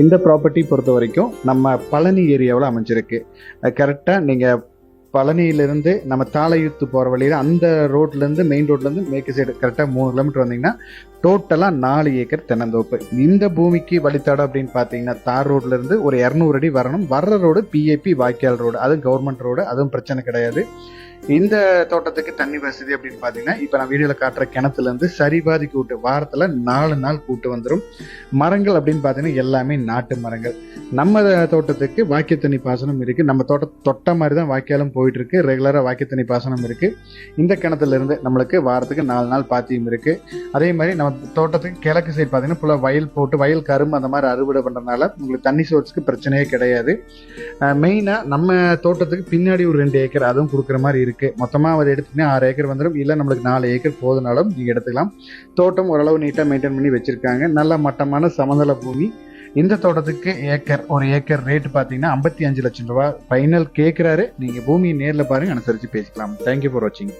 இந்த ப்ராப்பர்ட்டி பொறுத்த வரைக்கும் நம்ம பழனி ஏரியாவில் அமைஞ்சிருக்கு. கரெக்டாக நீங்கள் பழனியிலிருந்து நம்ம தாளையூத்து போகிற வழியில் அந்த ரோட்லேருந்து மெயின் ரோட்லேருந்து மேற்கு சைடு கரெக்டாக 3 கிலோமீட்டர் வந்தீங்கன்னா டோட்டலாக 4 ஏக்கர் தென்னந்தோப்பு. இந்த பூமிக்கு வழித்தடம் அப்படின்னு பார்த்தீங்கன்னா தார் ரோட்லேருந்து ஒரு 200 அடி வரணும். வர்ற ரோடு பிஏபி வாய்க்கால் ரோடு, அதுவும் கவர்மெண்ட் ரோடு, அதுவும் பிரச்சனை கிடையாது. இந்த தோட்டத்துக்கு தண்ணி வசதி அப்படின்னு பார்த்தீங்கன்னா இப்போ நான் வீடியோவில் காட்டுற கிணத்துலேருந்து சரிபாதி கூட்டு வாரத்தில் 4 நாள் கூட்டு வந்துடும். மரங்கள் அப்படின்னு பார்த்தீங்கன்னா எல்லாமே நாட்டு மரங்கள். நம்ம தோட்டத்துக்கு வாய்க்கால் தண்ணி பாசனம் இருக்குது. நம்ம தொட்ட மாதிரி தான் வாய்க்காலும் போயிட்டு இருக்கு. ரெகுலராக வாய்க்கால் தண்ணி பாசனம் இருக்குது. இந்த கிணத்துலேருந்து நம்மளுக்கு வாரத்துக்கு 4 நாள் பாத்தியம் இருக்குது. அதே மாதிரி நம்ம தோட்டத்துக்கு கிழக்கு சைடு பார்த்தீங்கன்னா ஃபுல்லாக வயல் போட்டு வயல் கரும்பு அந்த மாதிரி அறுவடை பண்ணுறதுனால உங்களுக்கு தண்ணி சோர்ஸுக்கு பிரச்சனையே கிடையாது. மெயினாக நம்ம தோட்டத்துக்கு பின்னாடி ஒரு 2 ஏக்கர் அதுவும் கொடுக்குற மாதிரி இருக்குது. மொத்தமாக அதை எடுத்துக்கிட்டீங்கன்னா 6 ஏக்கர் வந்துடும். இல்லை நம்மளுக்கு 4 ஏக்கர் போதுனாலும் நீங்கள் எடுத்துக்கலாம். தோட்டம் ஓரளவு நீட்டாக மெயின்டைன் பண்ணி வச்சுருக்காங்க. நல்ல மட்டமான சமதள பூமி. இந்த தோட்டத்துக்கு ஒரு ஏக்கர் ரேட்டு பார்த்தீங்கன்னா 55 லட்சம் ரூபா ஃபைனல் கேட்குறாரு. நீங்கள் பூமியை நேரில் பாருங்கள், அனுசரித்து பேசிக்கலாம். தேங்க்யூ ஃபார் வாட்சிங்.